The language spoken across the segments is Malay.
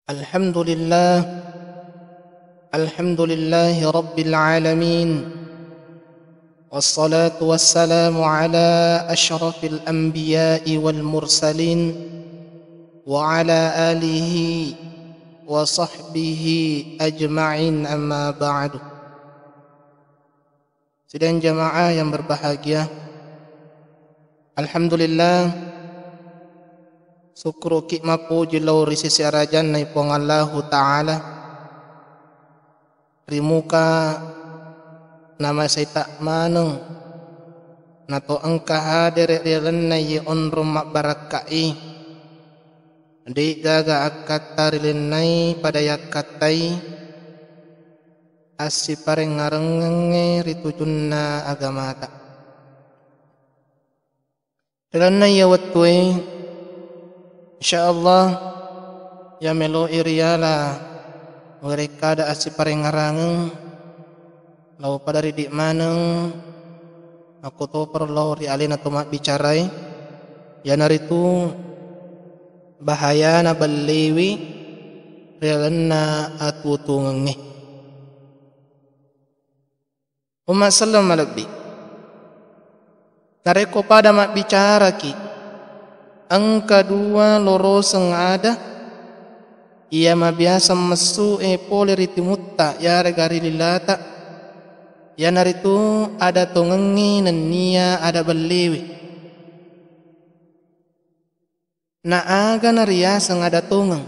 Alhamdulillah, alhamdulillahi rabbil alamin. Wassalatu wassalamu ala ashrafil anbiya'i wal mursalin wa ala alihi wa sahbihi ajma'in, amma ba'du. Sidang jamaah yang berbahagia, alhamdulillah, syukur ki mapuji lau risi siarajan na ipong Allahu Ta'ala rimuka nama saya tak maneng nato angka hadir rilan na ye onrum barakai di gaga akata rilinay pada yakatai asi pareng ngarengenge ritujun na agamata rilan na ye watwe insyaallah ya melo iriala mereka ada asi parengarang lau pada ridik maneng aku to perlu ri alina to mak bicarai ya naritu bahaya na baliwi rialna atu tungengi umma sallam malabi nareko pada mak bicara ki angka dua loroseng ada ia mabiasa mesu poleriti mutta ya regari lilata ya naritu ada tongengi nania ada beliwi na aga na riaseng ada tongeng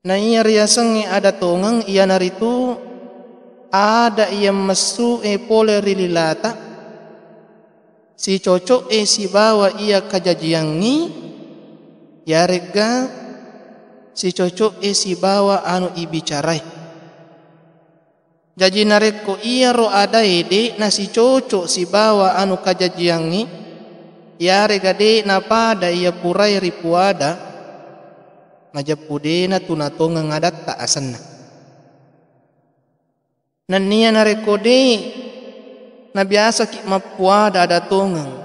na ia riaseng ada tongeng ia naritu ada ia mesu poleri lilata si cocok si bawa ia kajajiangi ya rega si cocok si bawa anu ibicarai jadi nareko ia ro ada ede na si cocok si bawa anu kajajiangi ya rega de na pada ia purai ripuada majapudena tunatonga ngadat ta asanna nania nareko de na biasa ki mapuada ada tongang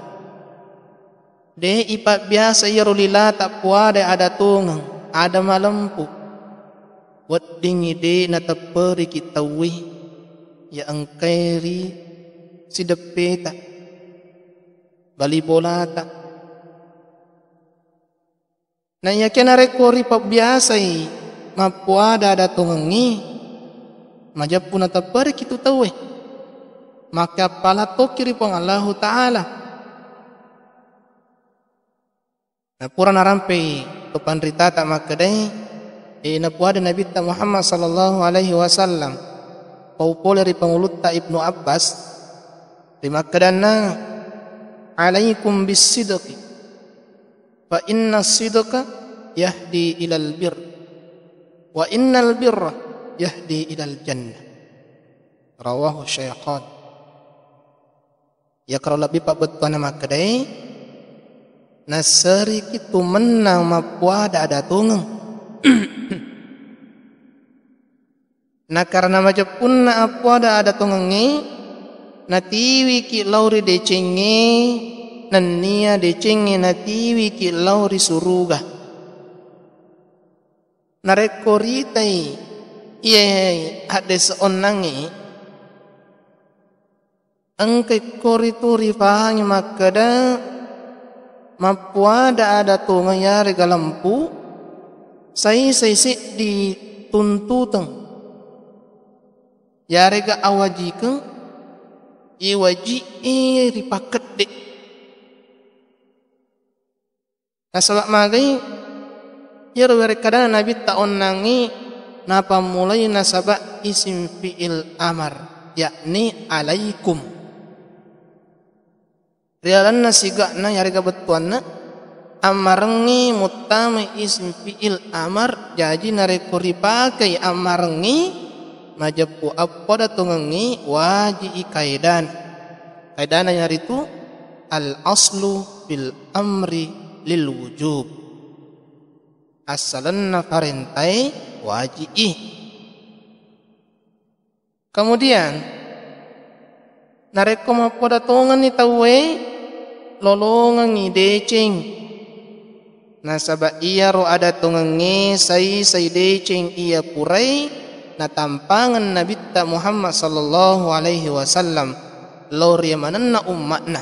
de ipat biasa ia rolila tak puada ada tongang ada malampu wedding ide na teperi kitawi ya angkairi si depeta bali bolata na ya kena rekori pa biasa i mapuada ada tongangi majapuna teperi kitu tawe maka pala tokiri pong Allahu Ta'ala na pura narampe tupan rita tak makadai na puada Nabi ta Muhammad sallallahu alaihi wasallam paupole ri pangulut ta Ibnu Abbas di makadana alaikum bisidqi fa inna sidqa yahdi ilal bir wa innal birra yahdi ilal jannah rawahu syaikhan. Ya kalau lebih pak betul nama kedai nasari kitu menang mapuada ada tungeng na karena majapun na apuada ada tungengi na tiwi ki lauri decenge nania decenge na tiwi ki lauri suruga na rekoritai iya hades onangi angkai korituri fahangi makada mapuada ada tunga ya rega lampu sai di tuntuteng ya rega awajikeng iwaji ripaket de nasabak magai ya rega kadang nabi ta onangi napa mulai nasabak isim fi'il amar yakni alaikum rialan nasiga na yarga betuan na amarengi mutama isim fi'il amar jadi narekori pakai amarengi majapu apa datungengi waji kaidan kaidan yaritu al aslu bil amri lil wujub asalan farentai waji kemudian nareko apa datungan ni tawe lolongan ngideceng nasaba iya ro ada tungengi sai decing iya purai na tampangan Nabi ta Muhammad sallallahu alaihi wasallam lori mananna ummatna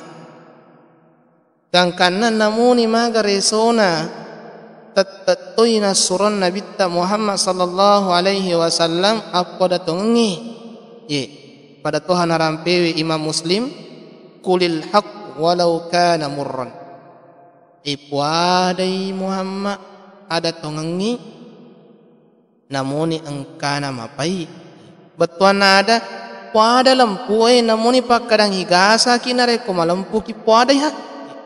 kang kanna namuni maga resona tattoina suran Nabi ta Muhammad sallallahu alaihi wasallam apa da tungengi ye pada Tuhan harampewi Imam Muslim kulil haq walau kana murran ipuadai Muhammad ada tongengi namuni engkana mapai betuan ada puada lampu namuni pakadang higasa kinare ko malampu ki puada ya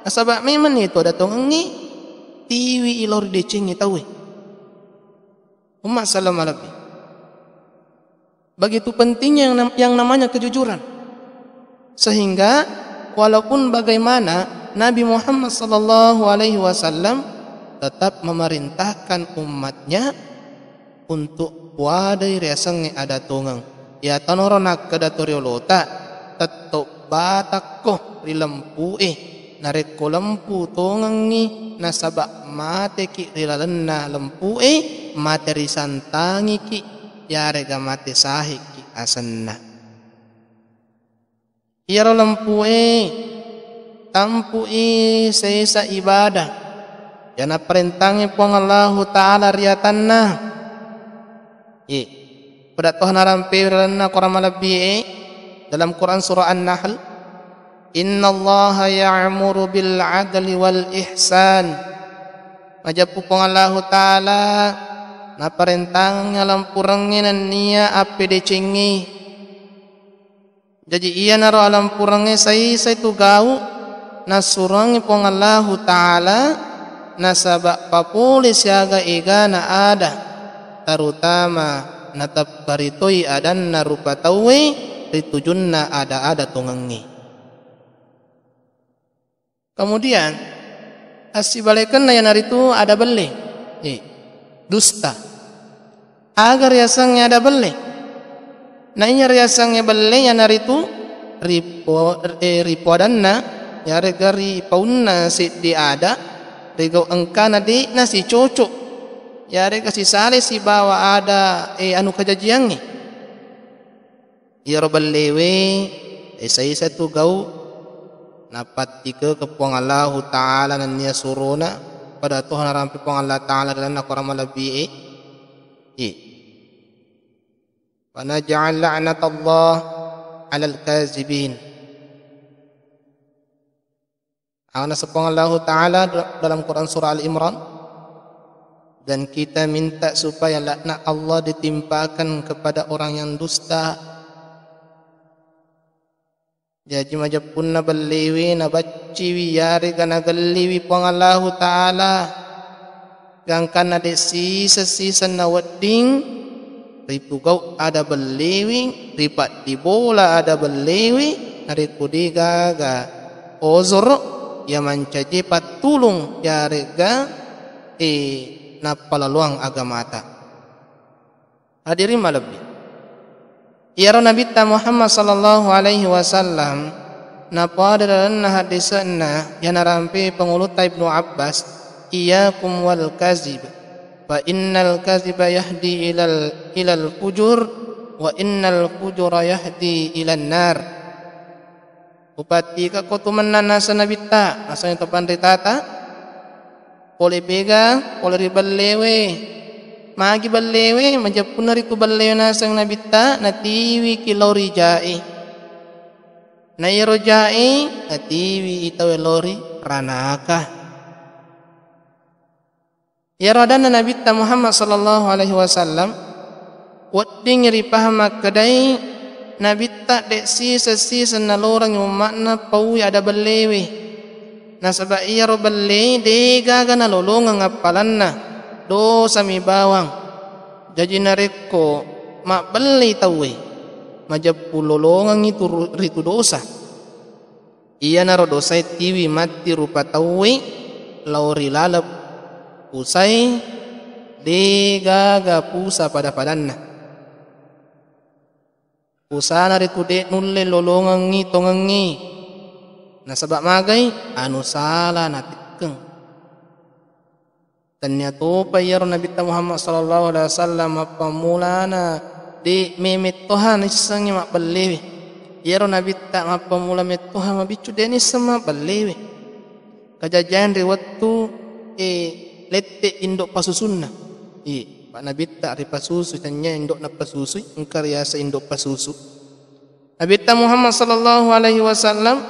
asaba memang itu ada tongengi tiwi ilor decengi tahu umat salam alabi begitu pentingnya yang namanya kejujuran sehingga walaupun bagaimana Nabi Muhammad sallallahu alaihi wasallam tetap memerintahkan umatnya untuk puadai reasang ada tungang. Ya tanoronak kadatoriolota tetap batakko rilampu nareko lampu tungangi nasaba mate ki rilalenna lampu materi santangi ki yarega mate sahi ki asanna. Iyaro lampu tampui sesa ibadah yang perintangi pong Allah Ta'ala riatanna pada Tuhan harampe rana Quran malabi dalam Quran surah An-Nahl inna Allah ya'muru bil adli wal ihsan majapu pong Allah Ta'ala na perintangnya lampurangin niya api decengi jadi iya naro alam purangnya saya tu gau nasurangi pong Allah Ta'ala nasaba papulis yaga iga na ada terutama natap baritoi adan na rupa tawi ritujun na ada tungangi kemudian asibalekan na yan naritu ada beli dusta agar yasangnya ada beli na inya yasangnya beli yan naritu ripo adan na ya regari paunna si di ada rego engkana di nasi cocok ya rega si sale si bawa ada anu kajajiangi ya robal lewe saya satu gau napat tiga kepuang Allah Ta'ala dan niya suruna pada Tuhan harampi puang Allah Ta'ala dan nak orang malabi wa naj'al la'natallah 'alal kazibin. Ana sepong Allah Ta'ala dalam Quran surah Al-Imran dan kita minta supaya laknat Allah ditimpakan kepada orang yang dusta. Jadi majapun na baliwi na bacciwi yari gana galiwi pong Allah Ta'ala gangkan na de sisa na wedding ripugau ada baliwi ripat di bola ada baliwi narikudi gaga ozor ya mancaji patulung ya rega napalaluang agamata hadirin malabi ya Nabi Muhammad sallallahu alaihi wasallam napadran hadisanna ya narampi pengulut Ibnu Abbas iyyakum wal kazib fa innal kaziba yahdi ilal fujur wa innal fujura yahdi ilan nar upati ka kotuman nasa nabita asanya topan ritata pole bega pole ribalewe magi balewe majapuna riku balewe nasa nabita natiwi kilori jai na iro jai natiwi itawe lori ranaka ya radana nabita Muhammad sallallahu alaihi wasallam wadding ripahama kedai Nabi tak dek sisa na lorang yung makna pawi ada belewe nasaba iya ro bele dega gana lolongang ngapalan na do sami bawang jadi nareko mak beli tawe majab pulolongang itu ritu dosa iya naro dosa tiwi mati rupa tawe lauri lalap usai dega ga pusa pada padanna usana ritu de nulle lolongangi tongangi nasabak magai anu salah natikeng Ternyata payar Nabi Muhammad sallallahu alaihi wasallam pamulana di memit Tuhan isangnya mak belewe. Yaro Nabi tak ngapa mula met Tuhan mabicu deni sama belewe. Kajajan riwat tu lete indok pasusunna. Pak Nabi tak ri pasusu tanya indok na pasusu engkar yasa indok pasusu. Nabi Muhammad sallallahu alaihi wasallam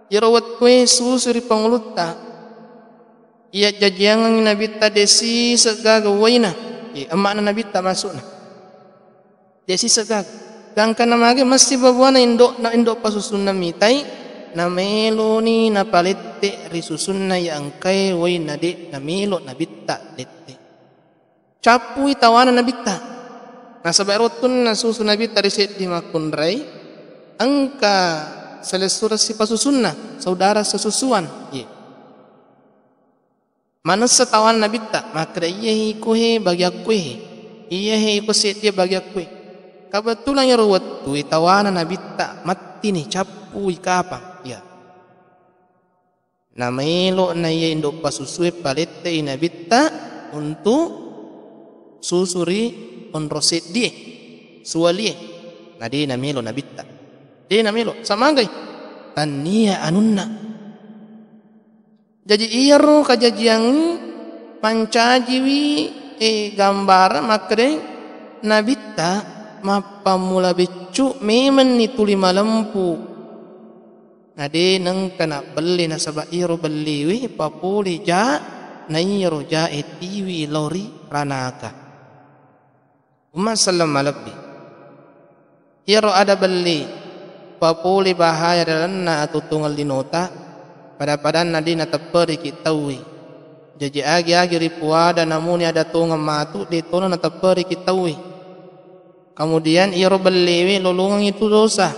yerawat kue susu ri panguluta. Ia jajangan Nabi ta desi segaga waina. Emak Nabi ta masuk na. Desi segaga. Gangkan namage mesti babuana indok pasusun namitai. Na melo ni na palette ri susun na yang kai waina de na melo Nabi ta lette. Capui tawana Nabi ta. Nah sabarotun na susu Nabi ta riset di makunrai. Angka selesura si pasusunna saudara sesusuan. Mana setawan Nabi tak maka iya ikuhe bagi aku iya iku set dia bagi aku. Kebetulan ya ruwet tu tawana Nabi tak mati ni capui kapang ya. Na melo na iya indok pasusue palette Nabi tak untuk susuri on roset dia sualie. Na dia na melo Nabi tak. Dia na melo sama gay. Tania anunna. Jadi iya ro kajajiang pancajiwi gambar makre Nabi ta mapamula becu memen ni tuli malempu. Nade nang kana beli na saba iro beliwi papuli ja na iro ja etiwi lori ranaka. Umma sallam malabbi. Iro ada beli papuli bahaya dalam na tutungal dinota. Pada nadi na taperi kitawi. Jadi agi ripuada namun ada tunga matu di tono na taperi kitawi. Kemudian iro beliwi lolungang itu dosa.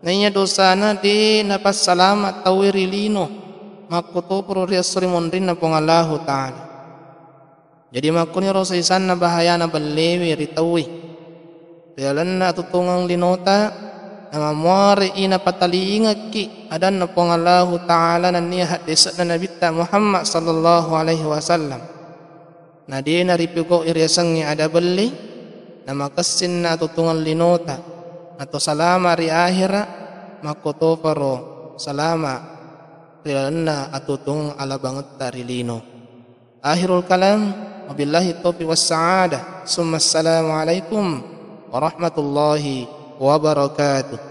Nanya dosa na di napas salamat tawi rilino. Makuto pro riasuri mondrin na pongalahu ta'ala. Jadi makuni rosa isan na bahaya na beliwi ritawi. Rialan na tutungang linota. Nama muari ina patalingat ki adan na pong Allah Ta'ala na niya hadis na Nabi Muhammad sallallahu alaihi wasallam. Na di na ripigo iriasang niya ada beli na makasin na tutungan linota ato salama ri ahira makotoparo salama rilan na atutung alabangat tarilino. Akhirul kalam wabillahi taufiq was sa'adah. Summa assalamu alaikum warahmatullahi wabarakatuh.